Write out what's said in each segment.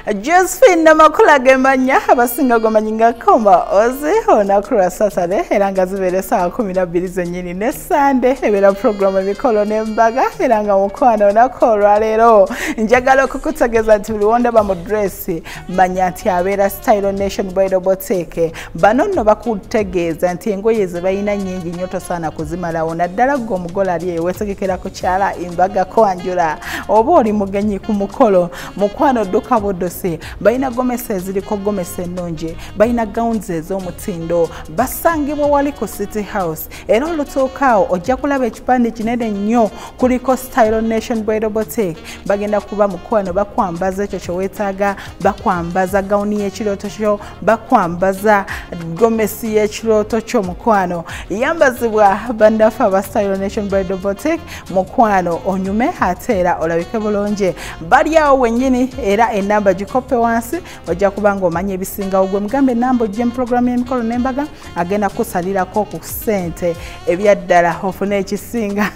Josephine namakula gemanya abasinga gomanyinga koma ozi onakura Saturday eranga zibere saa 12 zenyini ne Sunday ebera program ebikolo nembaga eranga mukwana onakolwa lero njagala okukutegeza nti buliwonde ba dress manya ati abera Style Nation Bridal Boutique bano no bakutegeza nti engoye ze bayina nyingi nyoto sana kuzimala ona ddala go mugola ali ewesekekera ku kyala imbaga ko anjula oba oli mugenyi ku mukolo mukwano duka bodose bayina gomese ziliko gomese nonje bayina gowns ez'omutindo basangibwa wali ku City House era olutuukaawo ojja kulaba ekipande kinene nnyo kuliko Style Nation Bridal Boutique bagenda kuba mukwano bakwambaza ekyo kyeweetaaga bakwambaza gawuni y'ekirooto kyo bakwambaza gomesi y'ekirooto kyo mukwano yambazibwa bandafa aba Style Nation Bridal Boutique mukwano onyume ate era olabike bulungi bali awo wennyini era enamba gikope wansi ojja kubanga omanya ebisingawo gwe mugambe enamba gem program y'emikolo n'embaga agenda kusalirako ku ssente ebyaddala ofuna ekisinga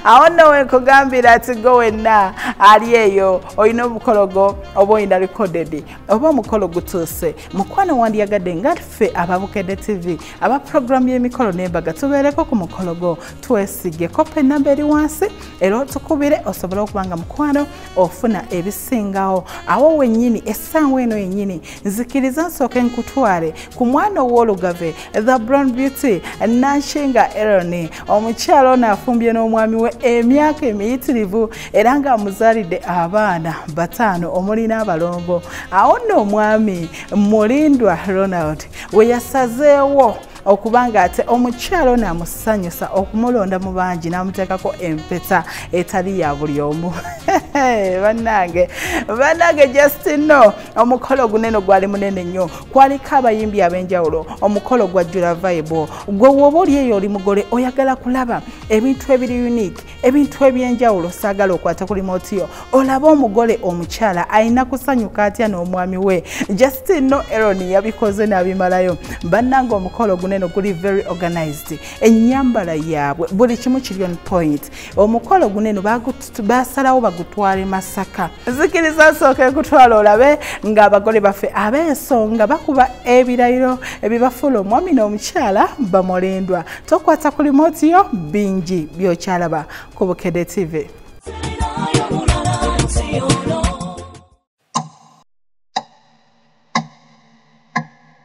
awo nno wenkugambira ati go wenna ali eyo olina omukologo oba olina recorded oba omukolo gutuuse mukwano wandiyagadde nga ffe ababukedde TV aba program y'emikolo n'embaga tubeereko ku mukologo twesige kope enamba eri wansi era tukubire osobole okubanga mukwano ofuna ebisingawo awo wennyini essaawa eno yennyini nzikiriza nsooke nkutwale ku mwana ow'olugave the brown beauty Nanshinga Aaron omukyalo ono afumbye n'omwami we emyaka emiyitirivu era nga amuzaalidde abaana 5 omuli n'abalongo awo nno omwami Mulindwa Ronald we yasazeewo okubanga ate omukyalo namusanyusa okumulonda mu bangi namuteekako empeta etali ya buli omu bannange Justin no omukolo guneno gwali munene nnyo kwaliko abayimbi ab'enjawulo omukolo gwajjula vibe gwe woba oli eyo oli mugole oyagala kulaba ebintu ebiri unique ebintu ebyenjawulo saagala okwata ku remote yo olaba omugole omukyala ayina kusanyuka atya n'omwami we Justin no Aaron yabikoze n'abimalayo bannange omukolo guneno guli very organized ennyambala yaabwe buli kimu kiri on point omukolo guneno basalawo bagutwale Masaka zikiriza nsooke kutwala olabe ng'abagole baffe ab'ensonga bakuba ebirayiro ebibafuula omwami n'omukyala bamulindwa tokwata ku remote yo bingi byokyalaba ku Bukedde TV.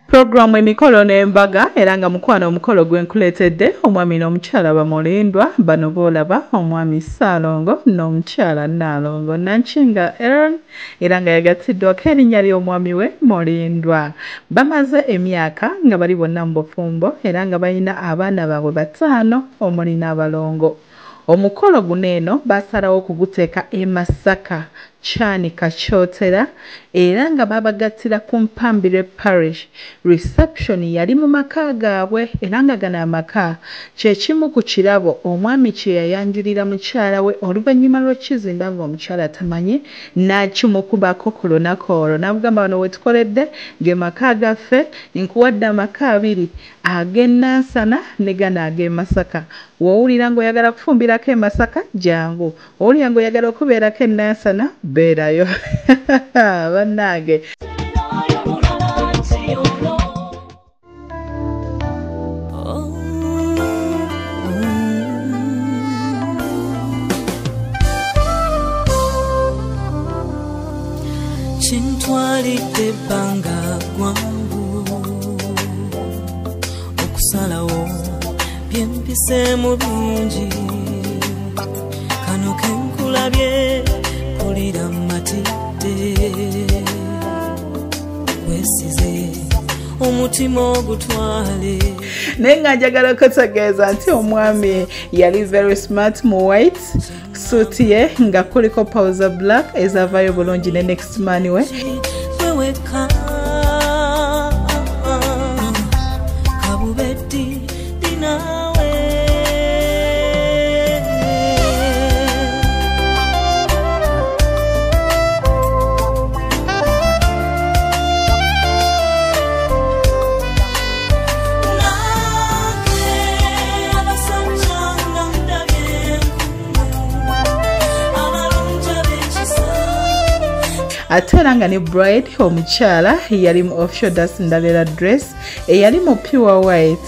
Program emikolo n'embaga era nga mukwano omukolo gwenkuleetedde omwami n'omukyala bamulindwa bano boolaba omwami Ssaalongo n'omukyala Nnaalongo Nanshinga Aaron era nga yagattiddwako erinnya ly'omwami we Mulindwa bamaze emyaka nga bali bonna mu bufumbo era nga balina abaana baabwe 5 omuli n'abalongo omukolo guneeno basalawo okuguteeka e Masaka Chanika Kyotera era nga babagattira ku Mpambire Parish reception yali mu maka gaabwe era nga gana amaka kyekimu ku kirabo omwami kye yayanjulira mukyala we oluvannyuma lw'ekizimba ng'omukyala tamanyi n'akimukubako ku lunaku olwo n'amugamba wano we tukoledde ge maka gaffe nkuwadde amaka 2 ag'e Nansana ne gano ag'e Masaka wowulira ng'oyagala kufumbirako e Masaka jangu owulira ng'oyagala okubeerako e Nansana beerayo bannange kintwalidde ebbanga gwangu okusalawo byempiseemu bingi kano kenkulabye pulira matidde wesize omutima ogutwale naye nga njagala kutegeeza nti omwami yali very smart mu white suit ye nga kuliko pauza black ezavaayo bulungi ne next man we weweka kabubeddi dinawe ate era nga ne bride omukyala yali mu off shoulders ndabera dress eyali mu pure white.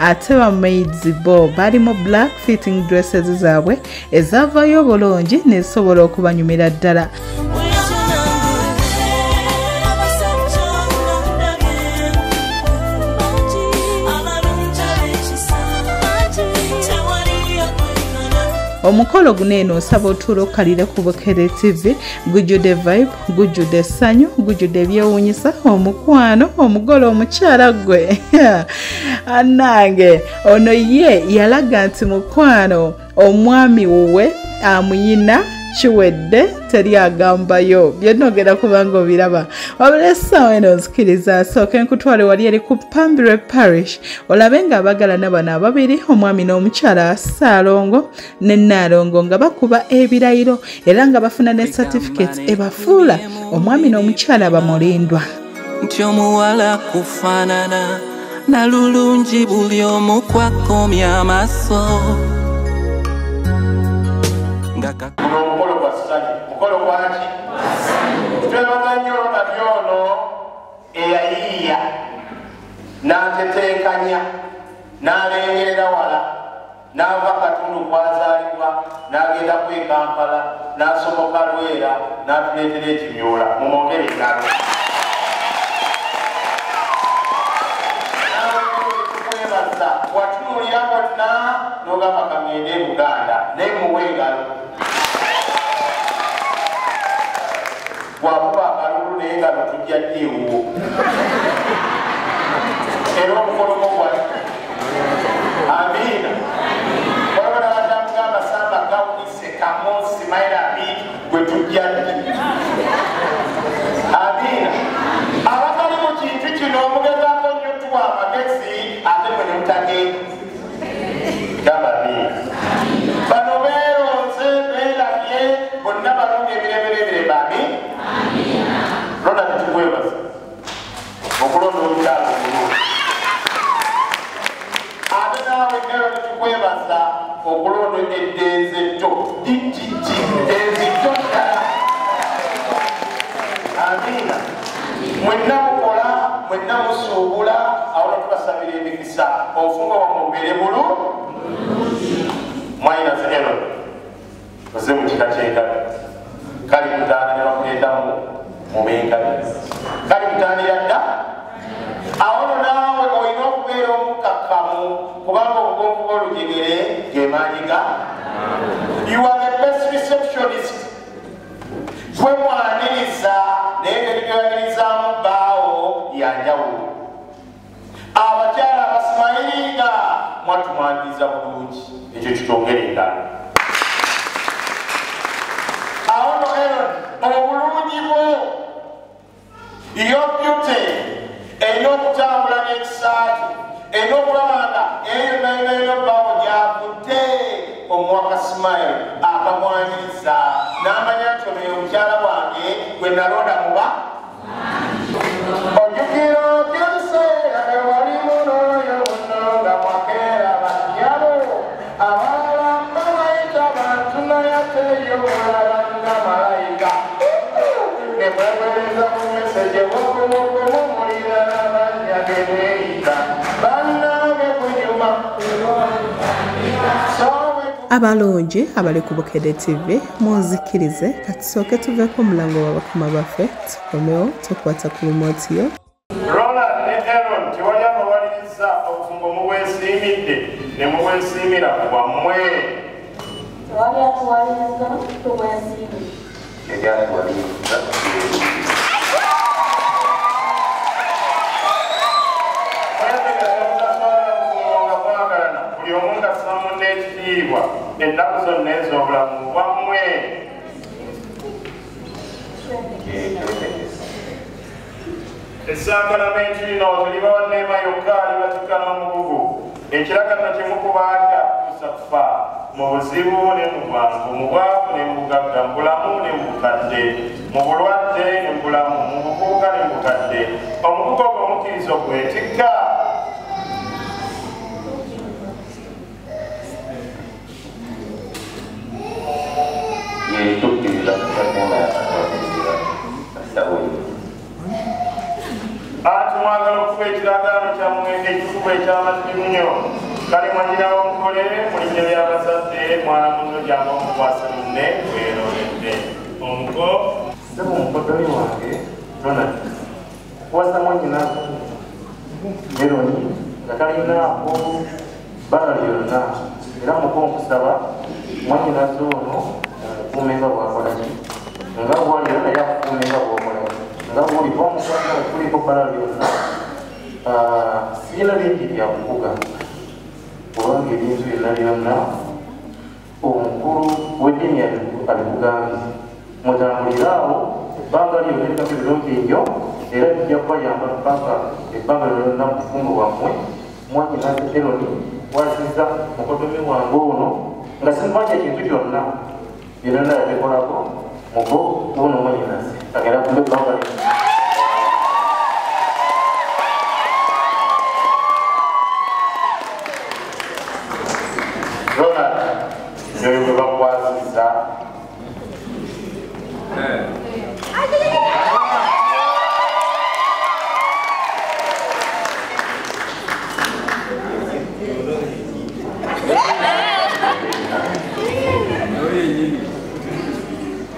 ate ba maids bo bali mu black fitting dresses zaabwe ezavayo bulungi nesobola okubanyumira ddala. Omukolo guneeno osaba otuula okalire ku Bukere TV gujjude vibe, gujjude essanyu, gujjude ebyewuunyisa, omukwano, omugole omukyala gwe. Annange ono ye yalaga nti mukwano omwami wuwe amuyina kiwedde teri agambayo byennogera kubanga obiraba wabula essaawa eno nzikiriza asooke nkutwale wali eri ku Pambire Parish olabe ng'abagalana bano ababiri omwami n'omukyala Ssaalongo ne Nnaalongo nga bakuba ebirayiro era nga bafuna ne certificate ebafuula omwami n'omukyala bamulindwa. Nti omuwala kufaanana na lulungi buli omu kwakomya amaaso. Mukolo gwaki twebaganyo nabyono eyayiiya n'ateteekanya n'alengerera wala n'ava Katundu kwazaalibwa n'agenda kw'e Kampala n'asomoka Lwera n'atuleetera ekimyula mumwongere engalo. Tukwebaza watunuulira bonna n'ogamba kagende e Buganda naye muwe engalo. Wakuba akalulu naye nga tujja ddi ewuwo era omukolomo gwali amiina wabona batambugamba samba gawunise kamunsi mayira abiri gwe tujja ddi amiina abakali mu kintu kino omugezako nnyo tuwa amagezi ate mwe ne mutagenda gamba amiina bano beeronze beerabye bonna balunga ebireberebire bami Rona tukwebaza okulonda olukyalo omulungi ate naawe nero tukwebaza okulonda eddenzi etto dititi enzitto ddala. Amiina mwenna mukola mwenna musuubula awo tubasabira emikisa obufunga wamubeere bulu mwayinaze ero oze mu kika ky'engabi kali kutaana ne bakuleetamu mubengabi kali kutandira dda awo naawe olina okubeera omukakkamu kubanga obugonvu bw'olujegere gemaanyiga. You are the best receptionist. Gwe mwaniriza naye ngeri gyoyanirizaamu bbaawo yanjawulo. Abakyala abasimayiriga mwatumwaniriza bulungi ekyo kitongere engalo. Awo no Aaron obulungi bwo yo beauty erina okutambula n'ekisaati erina okulabanga eyo nayo bbaawo gyavudde omuwaka Smile akamwaniriza n'amanya nti ono ye mukyala wange gwe nalonda muba ojjukira otya ebiseera ewali munoyo buno nga mwakeera batyabo abalamba bayita bantu naye ate yo mulaba nga malayika ne mwewereza mu meseje wokomokomo abalungi abali ku Bukedde TV munzikirize katusooke tuveeko omulango w'abakama baffe tukomewo tukwata ku remote yo. Roland ne Aaron tewali abawaliriza obufumbo mubwesimidde ne mubwesimira ku bwammwe. Tewali atuwaliriza tubwesimidde. Tewali atuwaliriza buli omu nga ssamu n'ekitiibwa ennaku zonna ez'obulamu bwammwe. Essangalamenti lino telibawa Neema yokka alibatikka n'omugugu ekiragano kye mukubaatya kutuusa kufa mu buzibu ne mu bwangu mu bwavu ne mu bugagga mu bulamu ne mu bukadde mu bulwadde ne mu bulamu mu bukuuka ne mu bukadde omugugu ogwo mukkiriza ogwetikka. Ati mwagala okuba ekiragaano kyammwe ekikuba eky'amazima ennyo kali mwanyina w'omugole mu linnya ly'abazadde mwana muno gyanga omukwasa munne weeroledde omuko sebo omukodoli wange Ronald kuwasa mwanyina Meroni nga talinaako bbala lyonna era muko nkusaba mwanyinaze ono omukuume nga bwakolaki nga bwaliro naye akukuume nga bwokolaki nga buli omukwasa okuliko bbala lyonna sirina bingi byakukuga kubanga ebintu byonna byonna omukulu w'eddiini abikugambye mutambuliraawo ebbanga lyonna ebitako birungi nnyo era bijja kubayamba paka ebbanga lyonna mu bufumbo bwammwe mwanyinaze Eroni wasiza mukodomi wange ono nga simubanja ekintu kyonna byonna yabikolako mugo ono mwanyinaze agenda kumbe ebbanga lyonna. Ronald, nyoyo bwe bakwasizza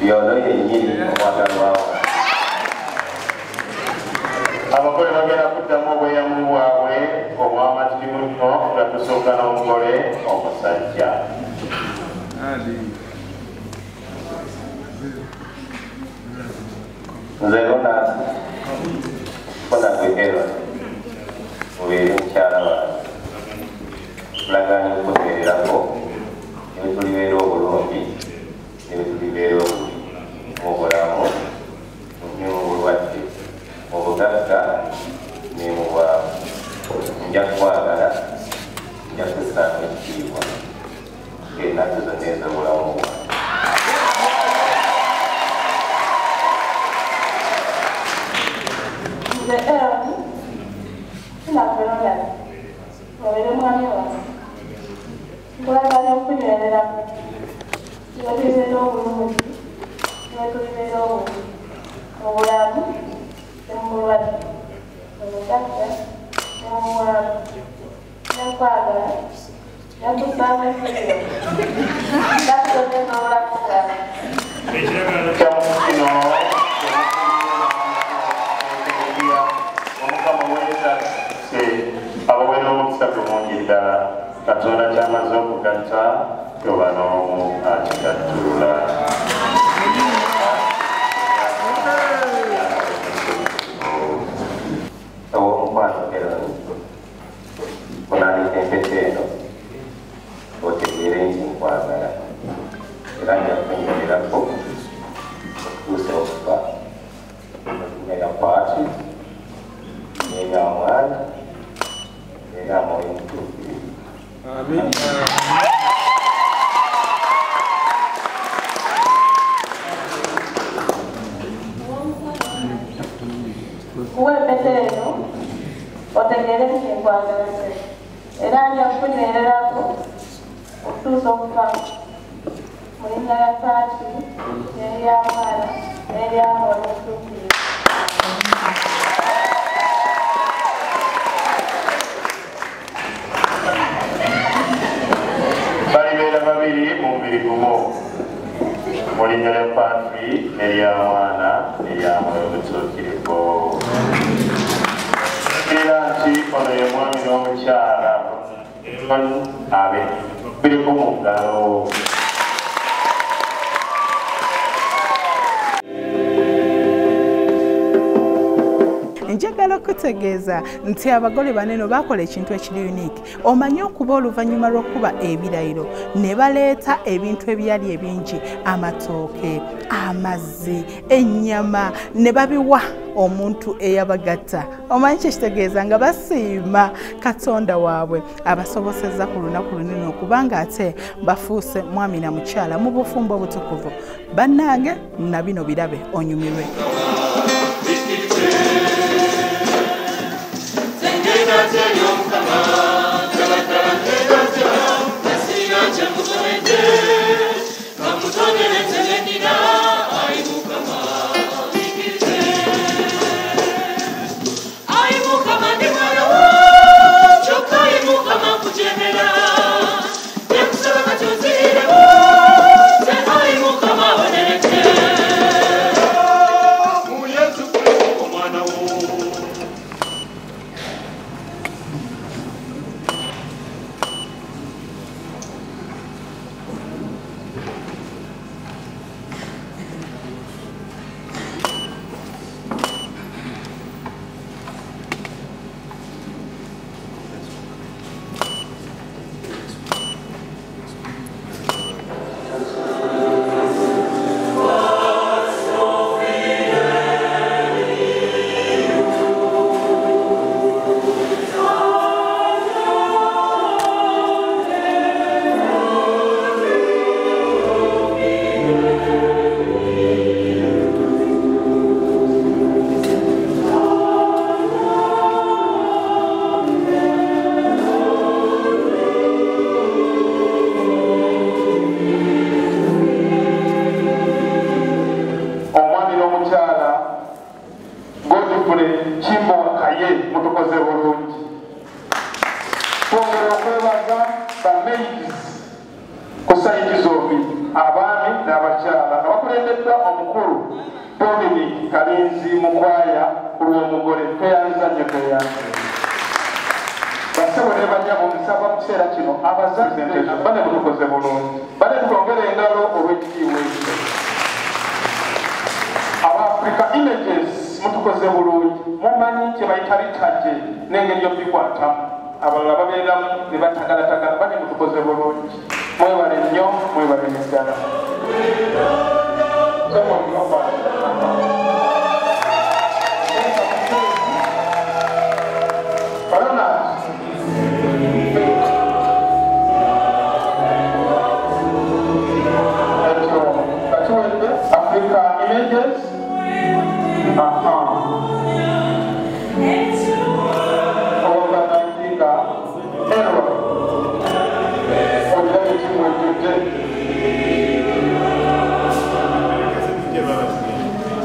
yono yennyini omwagalwawo abagole bagenda kuddamu obweyamu bwabwe obw'amatirimu nno nga tusooka n'omugole omusajja. Nze Ronald funa gwe Aaron mubeere mukyala wange tulagaanye okukomererako ne bwe tulibeera obulungi ne bwe tulibeera obubi mu bulamu ne mu bulwadde mu bugagga ne mu bwavu nja kwagala nja kusaanga ekitiibwa ennaku zonna ez'obulamu bwange. Nze Aaron sinakweyongera obeere mwami wange nkulaganya okunywererako kiba tulibeera obulungi kiba tulibeera obubi mu bulamu ne mu bulwadde mu bugagga ne mu bwavu nenkwagala nekusanga ekitiibwa ennaku zonna ez'obulamu bwange. Ekiragano kyamu kino omukama weetase abawera omukisa bulungi ddala katonda kyamaze okugatta yoba n'omu akigattulula. Ow'omukwano Aaron kunaalika empeta eno otegeere nti nkwagala era nja kunywererako okutuusa okufa okumenya paati nenya omwana nenya mwoyo mutuukirivu. kuwa empeta eno otegeere nti nkwagala era nja kukunywererako okutuusa okufa mu linnya lya Taata n'erya Mwana n'erya Mwoyo Mutuukirivu. balibeera babiri nerya mwana nerya mwoyo omutuukirivu era nti ono ye mwami n'omukyala abe biriko mu ngalo. Njagala okutegeeza nti abagole banene bakola ekintu ekiri unique. Omanyi okuba oluvannyuma lw'okuba ebirayiro ne baleeta ebintu ebyali ebingi, amatooke, amazzi, ennyama, ne babiwa omuntu eyabagatta. Omanyi kyekitegeeza nga basiima Katonda waabwe abasobosezza ku lunaku lunene okuba nga ate bafuuse mwami na mukyala mu bufumbo obutukuvu. Bannange na bino birabe onyumirwe.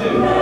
Thank you.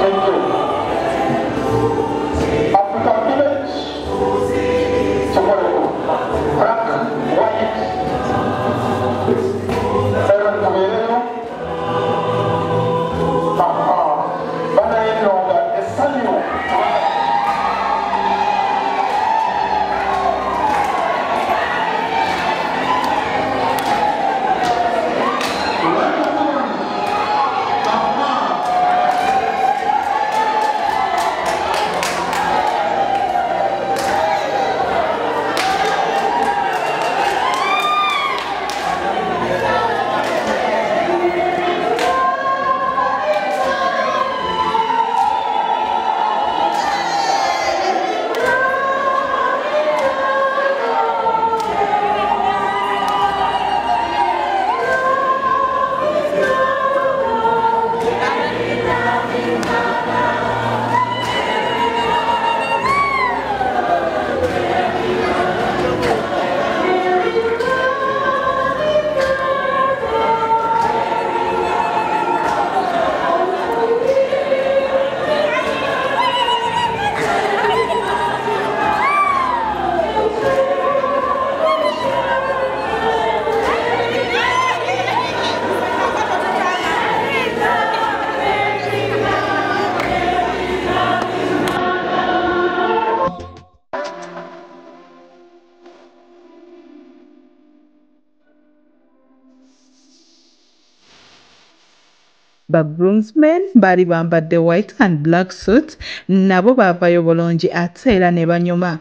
ba groomsmen baali bambadde white and black suits nabo baavayo bulungi ate era ne banyuma.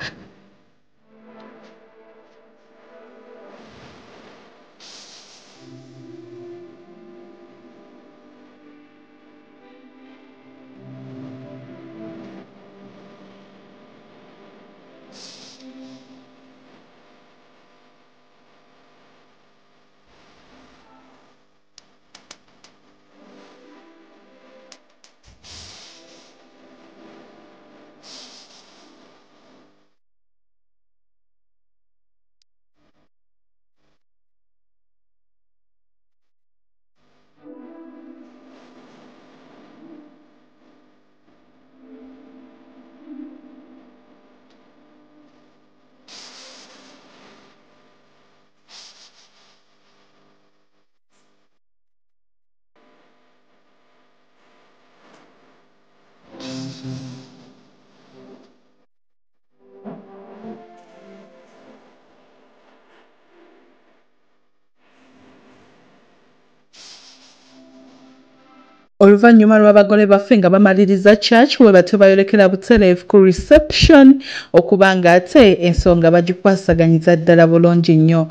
Oluvannyuma lw'abagole baffe nga bamaliriza church we batyo bayolekera butereevu ku reception okuba ng'ate ensonga bagikwasaganyiza ddala bulungi nnyo.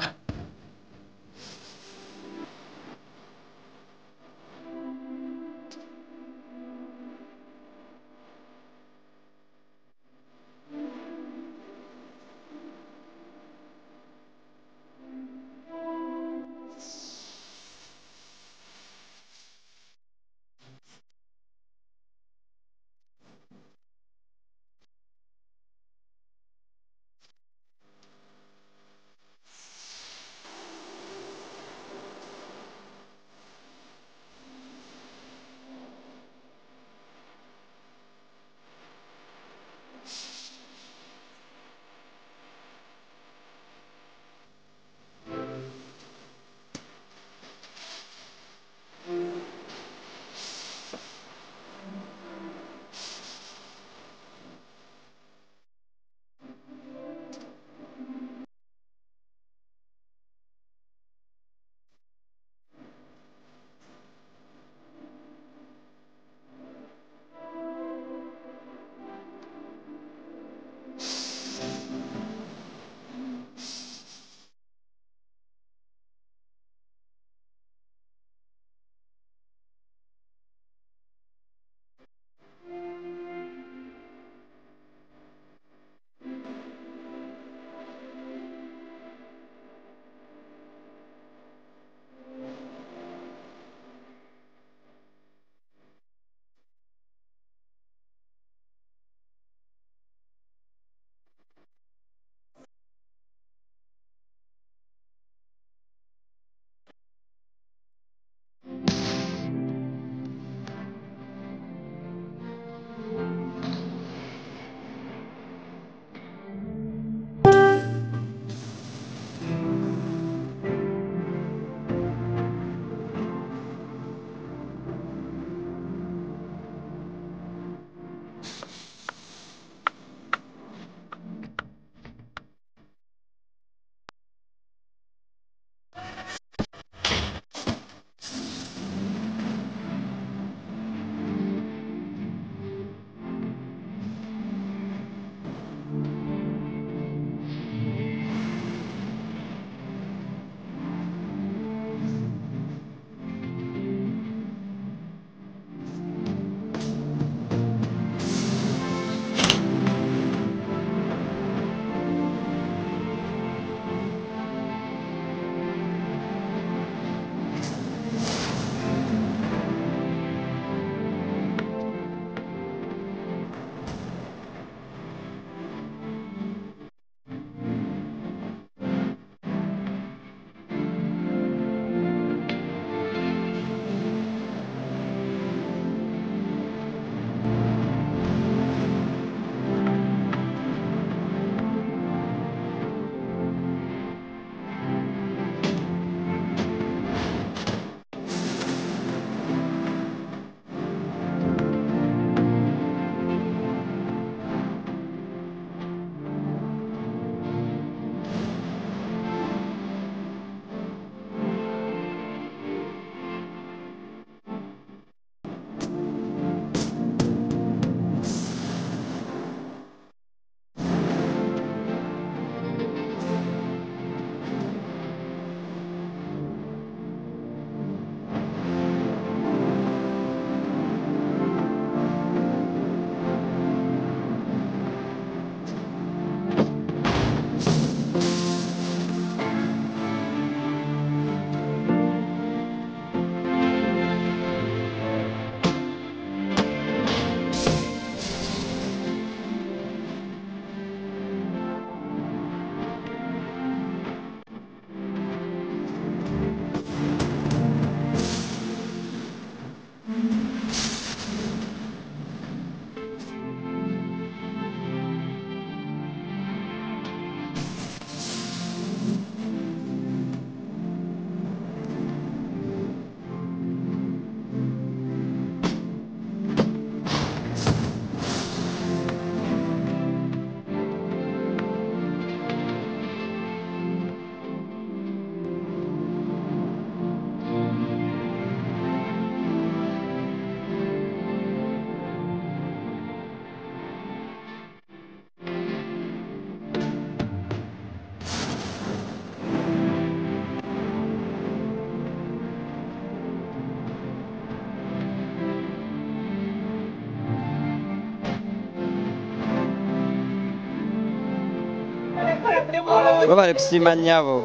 Baba kusiima nnyabo.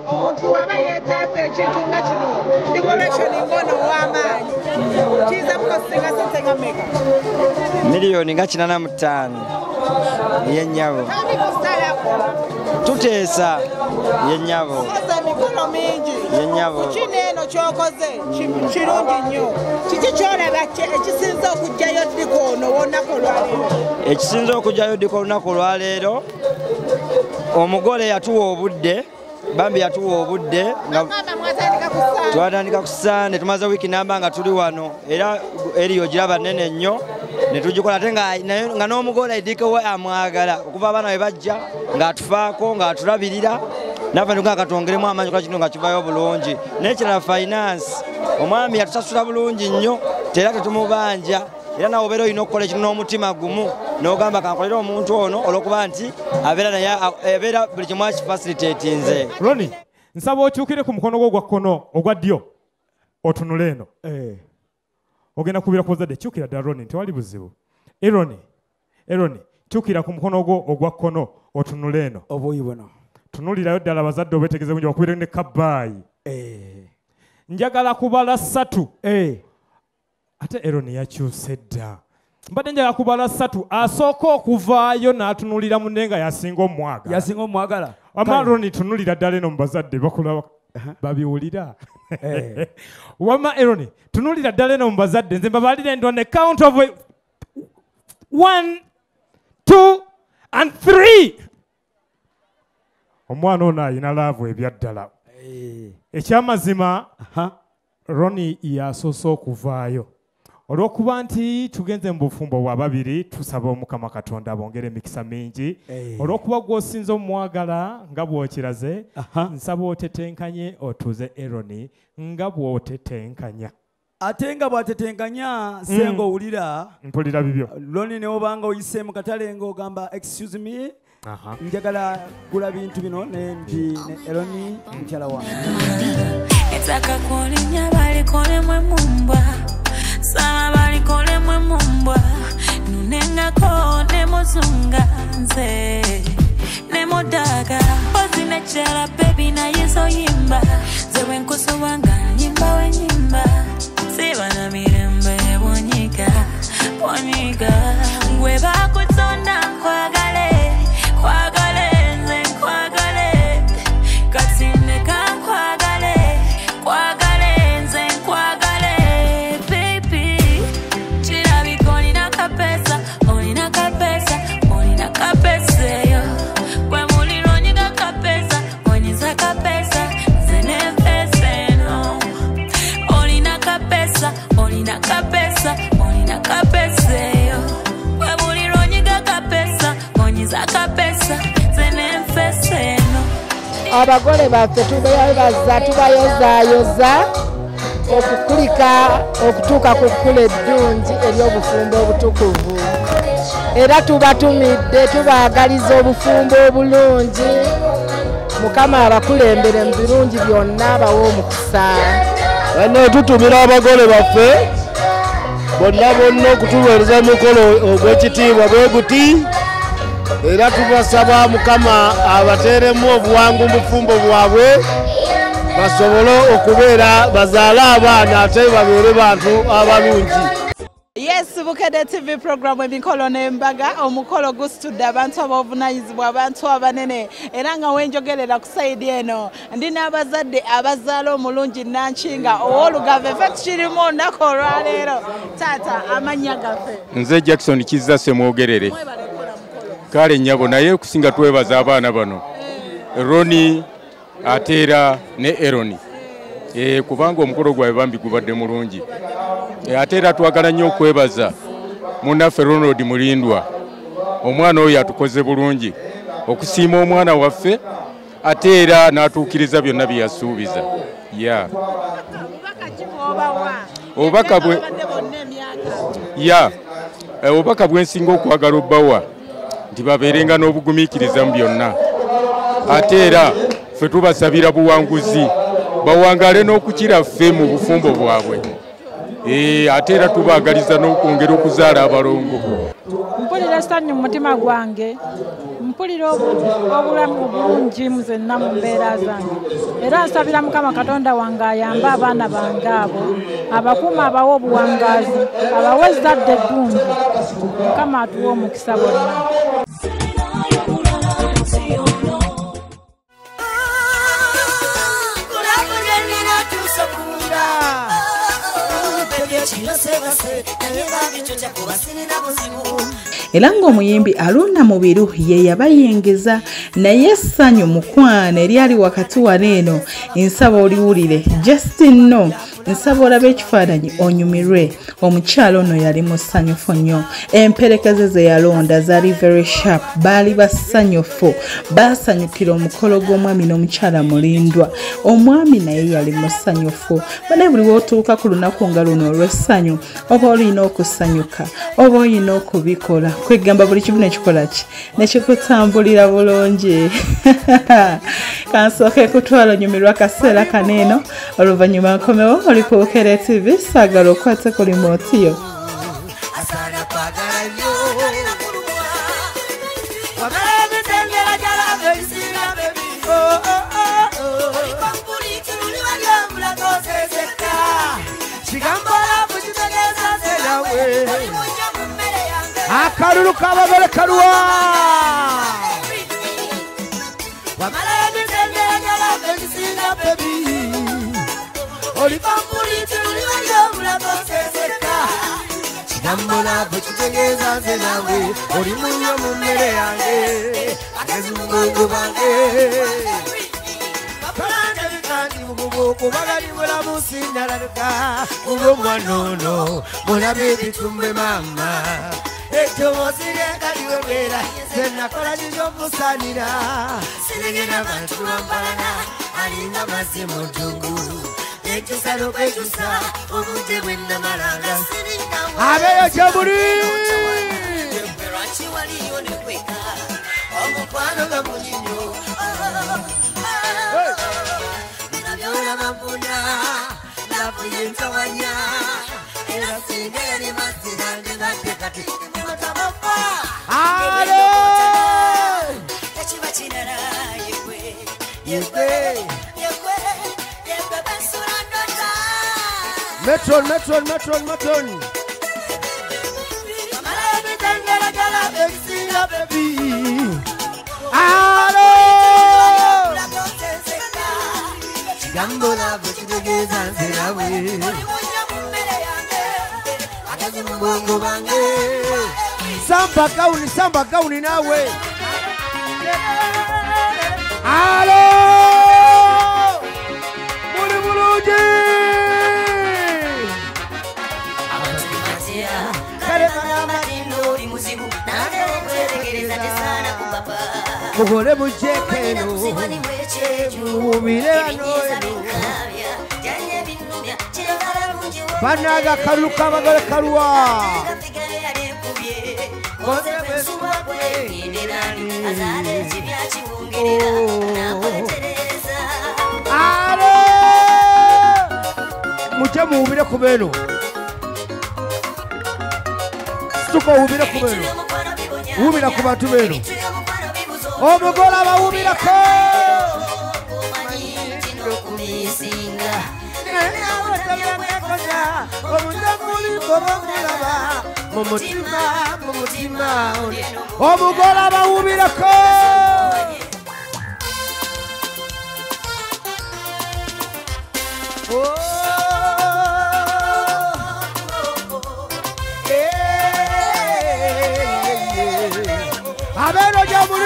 Miliyoni nga 85 yennyabo. Tuteesa yennyabo. Yennyabo. Kineno kyokoze kirungi nnyo. Kiki kyolaba ekisinza okujjayo ddiko ono olunaku olwaleero? Ekisinza okujjayo ddiko olunaku olwaleero omugole yatuwa obudde, bambi yatuwa obudde nga twatandika ku Sande tumaze wiiki namba nga tuli wano era eriyo giraba nnene nnyo ne tugikola ate nga n'omugole aidike we amwagala okuva abaana we bajja ng'atufaako ng'atulabirira naffe nga katongeremu amaanyi kola kino nga kivayo bulungi n'ekirala finance omwami yatusasula bulungi nnyo tera tetumubanja era nawe obeera olina okukola ekintu n'omutima gumu n'ogamba kankolera omuntu ono olw'okuba nti abeera buli kimu akifacilitate nze. Ronnie, nsaba okyukire ku mukono gwo ogwa kkono ogwa ddyo otunule eno. Ogenda kubeera ku bazadde kyukira ddala Ronnie tewali buzibu. Ronnie, kyukira ku mukono gwo ogwa kkono otunule eno. Obuyi buno. Tunulirayo ddala abazadde obeetegeeze bungi bakubire ne kabaayi. Njagala kubala 3. Ate Ronnie yakyuse dda. Mbadde njagala kubala 3 asooka okuvaayo n'atunulira munne nga yasinga omwagala. Yasinga omwagala. Wamma Ronnie tunulira ddala eno mu bazadde bakulaba babiwulira. Wamma Ronnie tunulira ddala eno mu bazadde nze mbabalira endo on the count of 1, 2 and 3. Omwana ono ayina laavu ebyaddala. Ekyamazima Ronnie yasoose okuvaayo olw'okuba nti tugenze mu bufumbo bwa babiri tusaba Omukama Katonda abongere emikisa mingi olw'okuba gw'osinza omwagala nga bw'okiraze nsaba otetenkanye otuze Ronnie nga bw'otetenkanya. Ate nga bw'atetenkanya senga owulira mpulira bibyo Ronnie ne obanga oyise mu katale ng'ogamba excuse me njagala gula bintu bino ne Ronnie mukyala wange etaka kulinya balikole mwe mumbwa sama balikole mwe mumbwa nunengako ne muzunga nze ne modaga ozine chala baby na yeso yimba zewe nkusubanga nyimba we nyimba siba na mirembe bonyika ngwe bakutonda nkwagale nze nkwagale katinde kankwagale nze nkwagale baby kirabika olina kapesa yo gwe muliro onyiga kapesa onyiza kapesa nze nenfesa eno olina kapesa yo gwe muliro onyiga kapesa onyiza kapesa nze nenfesa eno. Abagole baffe tubayozaayoza okutuuka ku kkula eddungi ery'obufumbo obutukuvu era tubatumidde tubaagaliza obufumbo obulungi Mukama abakulembere mu birungi byonna bawe omukisa. Bano tutumira abagole baffe bonna okutuweereza mukolo ogw'ekitiibwa bwe guti era tubasaba Mukama abateeremu obuwangu mu bufumbo bwabwe basobole okubeera bazaale abaana ate babeere bantu abalungi. Yes, Bukedde TV program emikolo n'embaga omukolo gusitudde abantu ab'obuvunaanyizibwa abantu abanene era nga wenjogerera ku sayidi eno ndi n'abazadde abazaala omulungi Nankinga ow'olugave ffe tukirimu olunaku olwaleero. Taata amannya gaffe? Nze Jackson Kizza Semwogerere. Kale nnyabo naye kusinga twebaza abaana bano Ronnie ateera ne Ronnie kubanga omukolo gwabwe bambi gubadde mulungi. Ate era twagala nnyo okwebaza munnaffe Ronald Mulindwa omwana oyo atukoze bulungi okusiima omwana waffe ate era n'atuukiriza byonna bye yasuubiza. Obubaka bwensinga okwagala obbawa nti babeerenga n'obugumiikiriza mu byonna ate era ffe tubasabira buwanguzi bawangale n'okukira ffe mu bufumbo bwabwe. Ate era tubaagaliza n'okwongera okuzaala abalongo. Mpulira essanyu mu mutima gwange mpulira obulamu obulungi muzenna mu mbeera zange era nsabira Mukama Katonda wange ayambe abaana bange abo abakuuma abawa obuwangaazi abawa ezzadde eddungi Mukama atuwa omukisa bonna. Era ng'omuyimbi Aluna Mubiru ye yabayengeza naye essanyu mukwana eryali wakati wano eno nsaba oliwulire Justin no nsaba olabe ekifaananyi onyumirwe omukyalo ono yali musanyufu nnyo emperekeze ze yalonda zaali very sharp baali basanyufu baasanyukira omukolo gw'omwami n'omukyala mulindwa omwami naye yali musanyufu bane buli wootuuka ku lunaku nga luno olw'essanyu oba olina okusanyuka oba olina okubikola kwegamba buli kimu nekikola ki nekikutambulira bulungi kansooke kutwala onyumirwa akaseera kaneeno oluvannyuma nkomewo oli ku Bukeerera TV saagala okwate ku remote yo. Akalulu kabagale kalwa Abeyo Jamuri Metron. Samba kauni nawe. Alo! Mulungi! Mugole mujekeno mubire bano banaga kaluka bagole kalwa muje mubire kubeno situko ubire kubeno ubira ku bantu beno omugole abawubirako mumutima omugole abawubirako Abeno Jamuri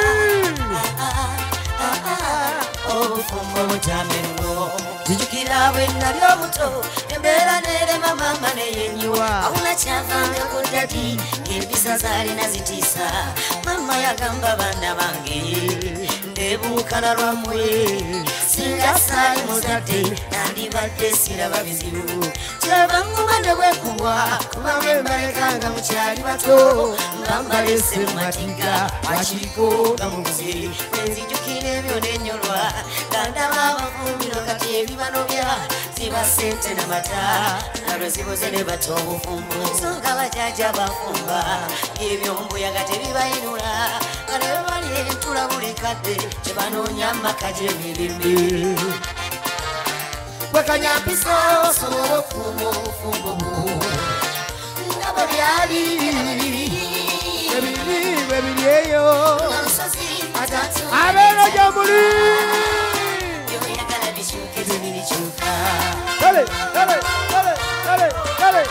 Obufumo mutamengo Tujukira bwenna byobuto Embera nerema mama neyenyiwa Awuna kyavanga ku dadi Ng'empisa zalina zitiisa Mama yagamba bana bange Ndebuukana lwammwe Singa saali muzadde Nandibadde siraba bizibu Kyava ngumande bwekubwa Kubanga embalekanga mukyali bato Mbamba lese mu matinga Wakiriko nga mubuze Nenzijukira ebyo nenyolwa Gandaba abavumiro kati ebibanobya Ziba sente n'amata Nalwe ziboze ne bato obufumbo Songa bajaja bafumba Ebyo mbuyaga tebibayinula kalebali entulabuli kadde kyebanoonya maka gy'emirembe bwekanyampiso osobola okufumba obufumbo bwo nga bwe byali bebiri eyo abeera gyomuli byoyagala bikyuke tebirikyuka kale kale kale kale kale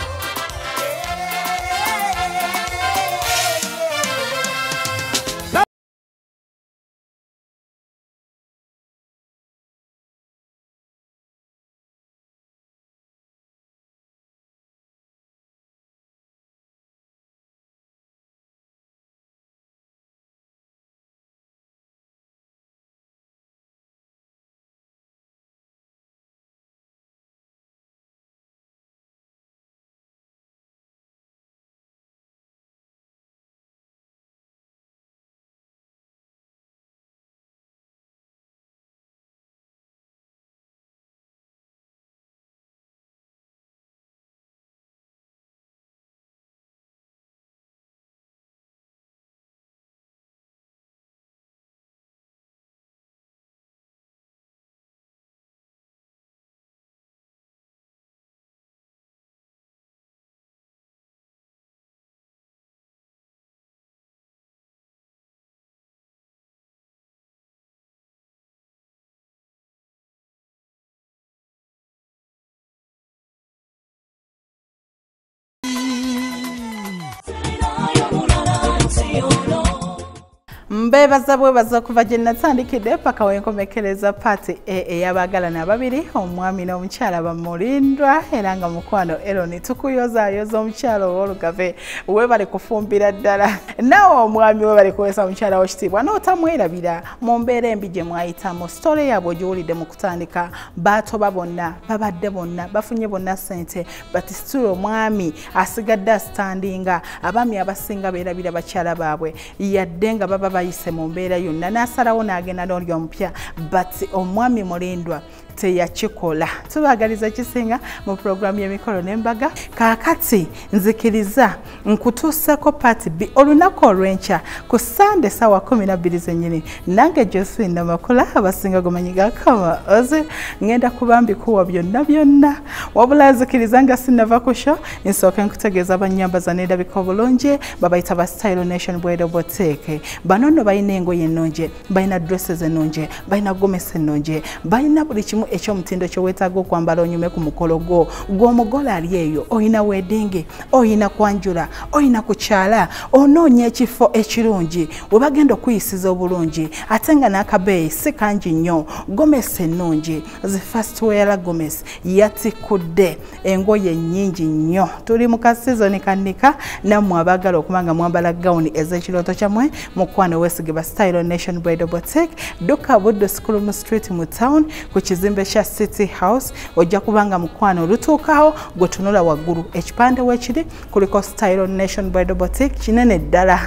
Mbebaza bwebaza kuva gye natandikidde paka wenkomekereza pati ey'abaagalana ababiri omwami n'omukyala bamulindwa era nga mukwano Eloni tukuyozaayoza omukyala ow'olugave webale kufumbira ddala nawe omwami webale kuweesa omukyala wo kitiibwa n'otamwerabira mu mbeera embi gye mwayitamu sitole yaabwe ogiwulidde mu kutandika baatoba bonna babadde bonna bafunye bonna ssente bati situlo omwami asigadde asitandinga abaami abasinga beerabira bakyala baabwe yadde nga baba bayise mu mbeera yonna n'asalawo n'agenda n'oli omupya but omwami mulindwa teyakikola. Tubagaliza kisinga mu programu y'emikolo n'embaga kaakati nzikiriza nkutuuseko pati B olunaku olw'enkya ku Sunday ssaawa 12 zennyini nange Josephine Namakula abasinga gumanyiga kama oze ngenda kubambikuwa byonna byonna wabula nzikiriza nga sinava ku show nsooke nkutegeeza abanyambaza n'endabika obulungi babayita ba Style Nation Bwedo Boutique bano nno balina engoye ennungi balina dresses ennungi balina gomesi ennungi balina buli kimu eky'omutindo kye weetaaga okwambala onyume ku mukolo gwo gw'omugole ali eyo oyina wedding oyina kwanjula oyina kukyala onoonya ekifo ekirungi we bagenda okuyisiza obulungi ate nga n'akabeeyi si kangi nnyo gomesi ennungi zi first wear gomesi yatikudde engoye nnyingi nnyo tuli mu kasizoni kannika nammwe abaagala okuba nga mwambala gawuni ez'ekirooto kyammwe mukwano weesige ba Style Nation Bwedo Boutique duka Buddo School Street mu town ku kizimbe kya City House ojja kubanga mukwano olutuukaho gwetunula waggulu ekipande weekiri kuliko Style Nation Bwedo Boutique kinene ddala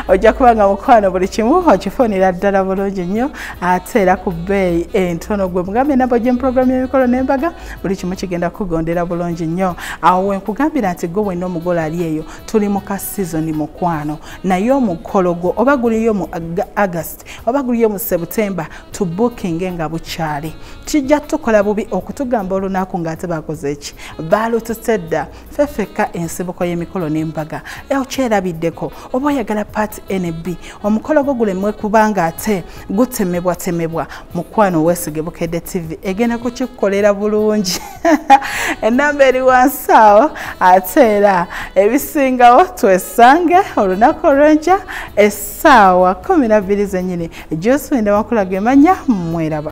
ojja kubanga mukwano buli kimu okifunira ddala bulungi nnyo ate era ku bbeeyi entono gwe mugambe nabo gye programu y'emikolo n'embaga buli kimu kigenda kugondera bulungi nnyo awo wenkugambira nti gwe wenna omugole ali eyo tuli mu ka season mukwano naye omukolo gwo oba guliyo mu August oba guliyo mu September to booking nga bukyali kijja tukola bubi okutugamba olunaku ng'ate bakoze eki baalututedda fefeka ensibuko y'emikolo n'embaga okyerabiddeko oba oyagala part NB omukolo gwo gulemwe kubanga ate gutemebwa mukwano weesige Bukedde TV egenda kukikukolera bulungi enamba eri wansi awo ate era ebisingawo twesange olunaku olw'enkya essaawa 12 zennyini Josephine Namakula ge manya mweraba.